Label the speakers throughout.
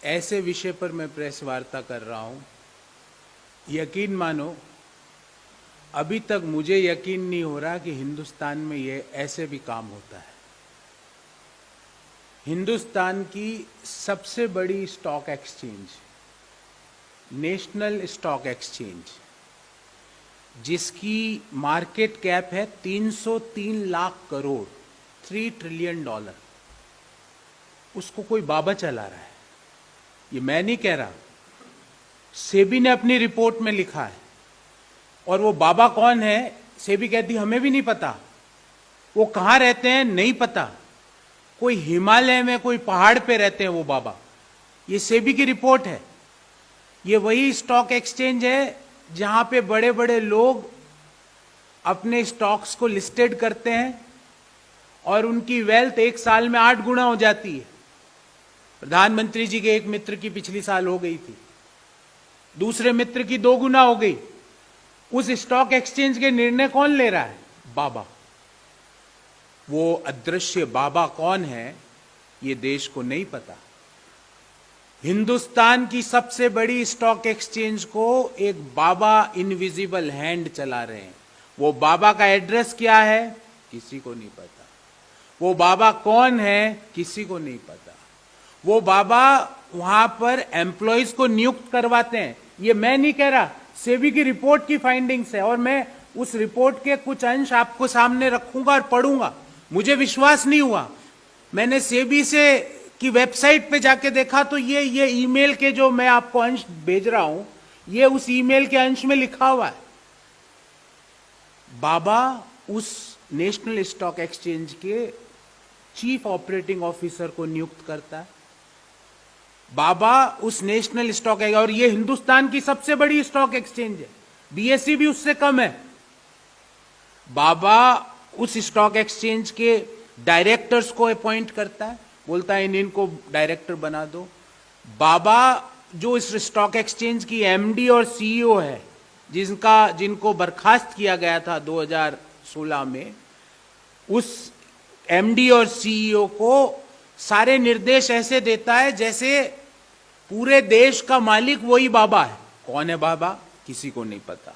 Speaker 1: ऐसे विषय पर मैं प्रेस वार्ता कर रहा हूं, यकीन मानो अभी तक मुझे यकीन नहीं हो रहा कि हिंदुस्तान में ये ऐसे भी काम होता है। हिंदुस्तान की सबसे बड़ी stock exchange, national stock exchange, जिसकी मार्केट कैप है 303 लाख करोड़, $3 ट्रिलियन, उसको कोई बाबा चला रहा है। ये मैं नहीं कह रहा, सेबी ने अपनी रिपोर्ट में लिखा है। और वो बाबा कौन है, सेबी कहती हमें भी नहीं पता। वो कहां रहते हैं नहीं पता, कोई हिमालय में कोई पहाड़ पे रहते हैं वो बाबा। ये सेबी की रिपोर्ट है। ये वही स्टॉक एक्सचेंज है जहां पे बड़े बड़े लोग अपने स्टॉक्स को लिस्टेड करते हैं और उनकी वेल्थ एक साल में 8 गुना हो जाती है। प्रधानमंत्री जी के एक मित्र की पिछली साल हो गई थी, दूसरे मित्र की 2 गुना हो गई। उस स्टॉक एक्सचेंज के निर्णय कौन ले रहा है? बाबा। वो अदृश्य बाबा कौन है ये देश को नहीं पता। हिंदुस्तान की सबसे बड़ी स्टॉक एक्सचेंज को एक बाबा इनविजिबल हैंड चला रहे हैं। वो बाबा का एड्रेस क्या है किसी को नहीं पता। वो बाबा कौन है किसी को नहीं पता। वो बाबा वहां पर एम्प्लॉइज को नियुक्त करवाते हैं। ये मैं नहीं कह रहा, सेबी की रिपोर्ट की फाइंडिंग्स है। और मैं उस रिपोर्ट के कुछ अंश आपको सामने रखूंगा और पढ़ूंगा। मुझे विश्वास नहीं हुआ, मैंने सेबी से की वेबसाइट पे जाके देखा तो ये ईमेल के जो मैं आपको अंश भेज रहा हूं, ये उस ईमेल के अंश में लिखा हुआ है। बाबा उस नेशनल स्टॉक एक्सचेंज के चीफ ऑपरेटिंग ऑफिसर को नियुक्त करता है। बाबा उस नेशनल स्टॉक, और ये हिंदुस्तान की सबसे बड़ी स्टॉक एक्सचेंज है, बीएसई भी उससे कम है। बाबा उस स्टॉक एक्सचेंज के डायरेक्टर्स को अपॉइंट करता है, बोलता है इनको डायरेक्टर बना दो। बाबा जो इस स्टॉक एक्सचेंज की एमडी और सीईओ है, जिनको बर्खास्त किया गया था 2016 में, उस एमडी और सीईओ को सारे निर्देश ऐसे देता है जैसे पूरे देश का मालिक वही बाबा है। कौन है बाबा किसी को नहीं पता।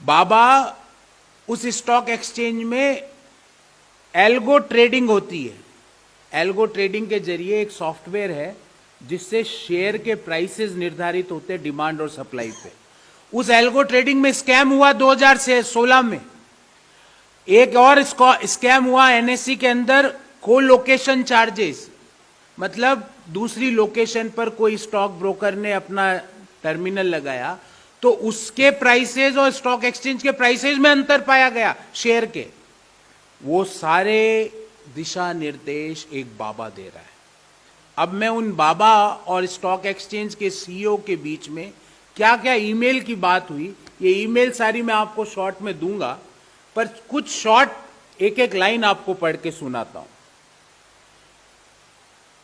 Speaker 1: बाबा उस स्टॉक एक्सचेंज में एल्गो ट्रेडिंग होती है। एल्गो ट्रेडिंग के जरिए एक सॉफ्टवेयर है जिससे शेयर के प्राइसेस निर्धारित होते हैं डिमांड और सप्लाई पे। उस एल्गो ट्रेडिंग में स्कैम हुआ 2016 में। एक और स्कैम हुआ एनएससी के अंदर, को लोकेशन चार्जेस, मतलब दूसरी लोकेशन पर कोई स्टॉक ब्रोकर ने अपना टर्मिनल लगाया तो उसके प्राइसेस और स्टॉक एक्सचेंज के प्राइसेस में अंतर पाया गया शेयर के। वो सारे दिशा निर्देश एक बाबा दे रहा है। अब मैं उन बाबा और स्टॉक एक्सचेंज के सीईओ के बीच में क्या क्या ईमेल की बात हुई, ये ईमेल सारी मैं आपको शॉर्ट में दूंगा, पर कुछ शॉर्ट एक एक लाइन आपको पढ़ के सुनाता हूं।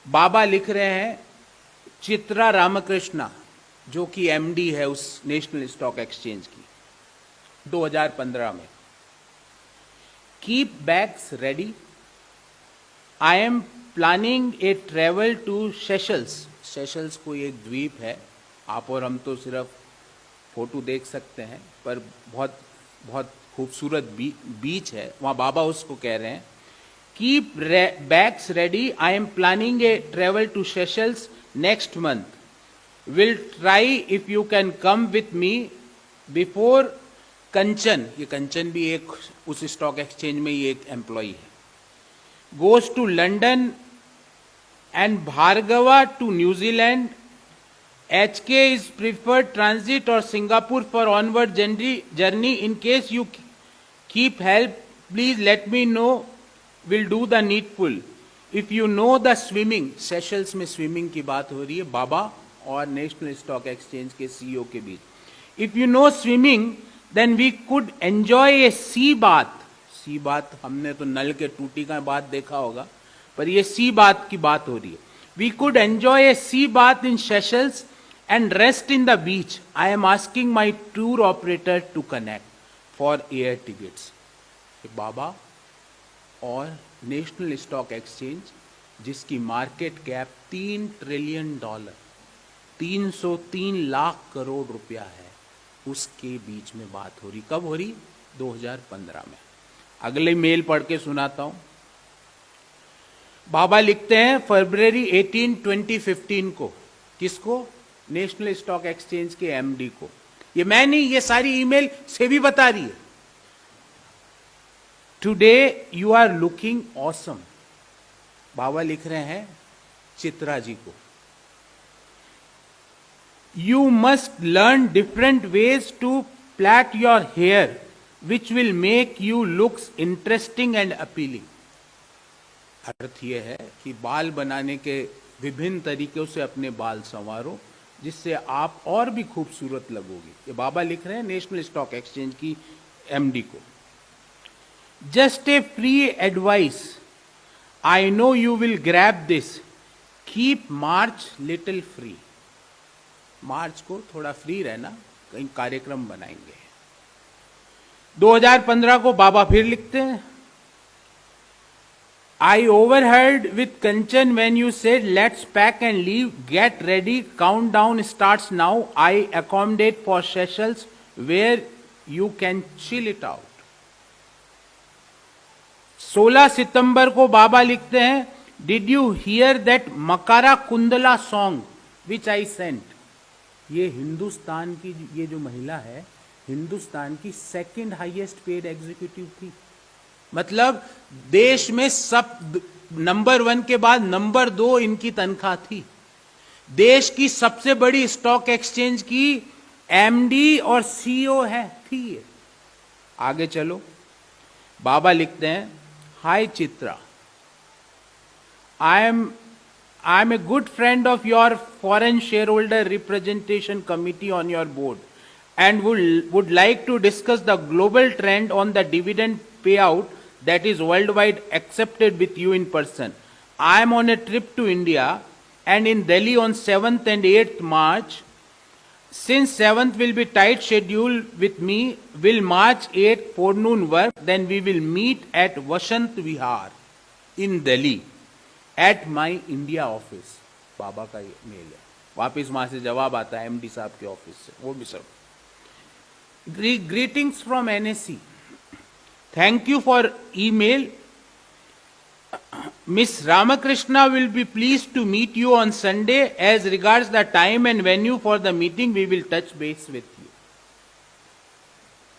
Speaker 1: बाबा लिख रहे हैं, चित्रा रामकृष्णा जो कि एमडी है उस नेशनल स्टॉक एक्सचेंज की, 2015 में, keep bags ready, I am planning a travel to Seychelles. Seychelles कोई एक द्वीप है, आप और हम तो सिर्फ फोटो देख सकते हैं, पर बहुत बहुत खूबसूरत बीच है वहां। बाबा उसको कह रहे हैं, keep bags ready, I am planning a travel to Seychelles next month, will try if you can come with me before Kanchan. ये कंचन भी एक उस स्टॉक एक्सचेंज में ही एक एम्प्लॉय है। Goes to London and Bhargava to New Zealand, HK is preferred transit or Singapore for onward journey. In case you keep help, please let me know. Will do the needful. If you know the swimming, Seychelles में swimming की बात हो रही है बाबा और national stock exchange के CEO के बीच। If you know swimming, then we could enjoy a sea bath. सी बात हमने तो नल के टूटी का बात देखा होगा, पर ये सी बात की बात हो रही है। We could enjoy a sea bath in Seychelles and rest in the beach. I am asking my tour operator to connect for air tickets. बाबा और नेशनल स्टॉक एक्सचेंज जिसकी market cap $3 trillion, 303 lakh crore रुपया है, उसके बीच में बात हो रही। कब हो रही? 2015 में। अगले मेल पढ़ के सुनाता हूं। बाबा लिखते हैं फरवरी 18, 2015 को। किसको? नेशनल स्टॉक एक्सचेंज के एमडी को। ये मैं नहीं, ये सारी ईमेल से भी बता रही है। Today you are looking awesome. बाबा लिख रहे हैं चित्रा जी को। You must learn different ways to plait your hair which will make you looks interesting and appealing. अर्थ यह है कि बाल बनाने के विभिन्न तरीकों से अपने बाल संवारो, जिससे आप और भी खूबसूरत लगोगे। ये बाबा लिख रहे हैं नेशनल स्टॉक एक्सचेंज की एमडी को। Just a free advice, I know you will grab this, keep March little free. मार्च को थोड़ा फ्री रहना, कहीं कार्यक्रम बनाएंगे। 2015 को बाबा फिर लिखते हैं, I overheard with Kanchan when you said let's pack and leave, get ready, countdown starts now, I accommodate for Seychelles where you can chill it out. 16 सितंबर को बाबा लिखते हैं, did you hear that Makara Kundala song which I sent? ये हिंदुस्तान की, ये जो महिला है हिंदुस्तान की सेकंड हाईएस्ट पेड एग्जीक्यूटिव थी। मतलब देश में सब नंबर 1 के बाद नंबर 2 इनकी तनख्वाह थी। देश की सबसे बड़ी स्टॉक एक्सचेंज की एमडी और सीईओ है थी। आगे चलो, बाबा लिखते हैं, hi Chitra, I am a good friend of your foreign share holder representation committee on your board and would like to discuss the global trend on the dividend payout that is worldwide accepted with you in person. I am on a trip to India and in Delhi on 7th and 8th March. Since 7th will be tight schedule with me, will March 8th forenoon work, then we will meet at Vashant Vihar in Delhi at my India office. बाबा का ये mail है। वापिस वहां से जवाब आता है MD साहब के ऑफिस से, वो भी सब। Greetings from NSE. Thank you for email. Miss Ramakrishna will be pleased to meet you on Sunday. As regards the time and venue for the meeting, we will touch base with you.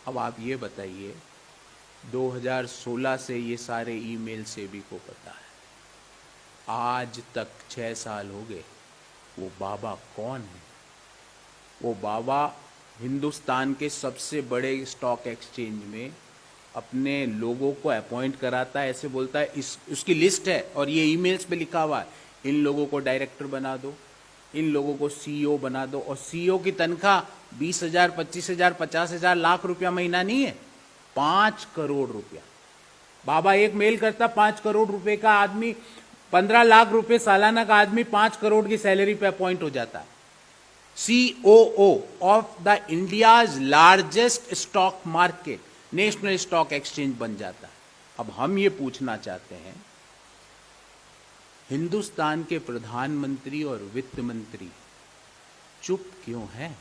Speaker 1: अब आप ये बताइए, 2016 से ये सारे email से भी को पता है, आज तक 6 साल हो गए। वो बाबा कौन है? वो बाबा हिंदुस्तान के सबसे बड़े स्टॉक एक्सचेंज में अपने लोगों को अपॉइंट कराता है, ऐसे बोलता है, उसकी लिस्ट है और ये ईमेल्स पे लिखा हुआ है, इन लोगों को डायरेक्टर बना दो, इन लोगों को सीईओ बना दो। और सीईओ की तनख्वाह 20,000, 25,000, 50,000 लाख रुपया महीना नहीं है, 5 करोड़ रुपया। बाबा एक मेल करता, 5 करोड़ रुपए का आदमी, 15 लाख रुपए सालाना का आदमी 5 करोड़ की सैलरी पे अपॉइंट हो जाता है। COO of the India's largest stock market, national stock exchange बन जाता है। अब हम ये पूछना चाहते हैं, हिंदुस्तान के प्रधानमंत्री और वित्त मंत्री चुप क्यों हैं?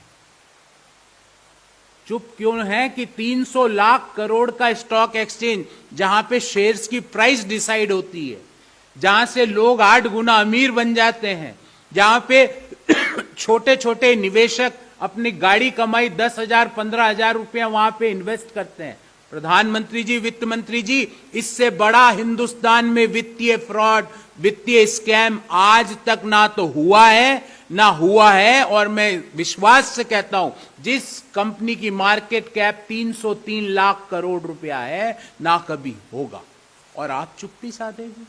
Speaker 1: चुप क्यों है कि 300 लाख करोड़ का स्टॉक एक्सचेंज, जहां पे शेयर्स की प्राइस डिसाइड होती है, जहां से लोग 8 गुना अमीर बन जाते हैं, जहां पे छोटे छोटे निवेशक अपनी गाड़ी कमाई 10,000, 15,000 रुपया वहां पे इन्वेस्ट करते हैं। प्रधानमंत्री जी, वित्त मंत्री जी, इससे बड़ा हिंदुस्तान में वित्तीय फ्रॉड, वित्तीय स्कैम आज तक ना तो हुआ है ना हुआ है। और मैं विश्वास से कहता हूं, जिस कंपनी की मार्केट कैप 303 लाख करोड़ रुपया है, ना कभी होगा। और आप चुप्पी साधेंगे।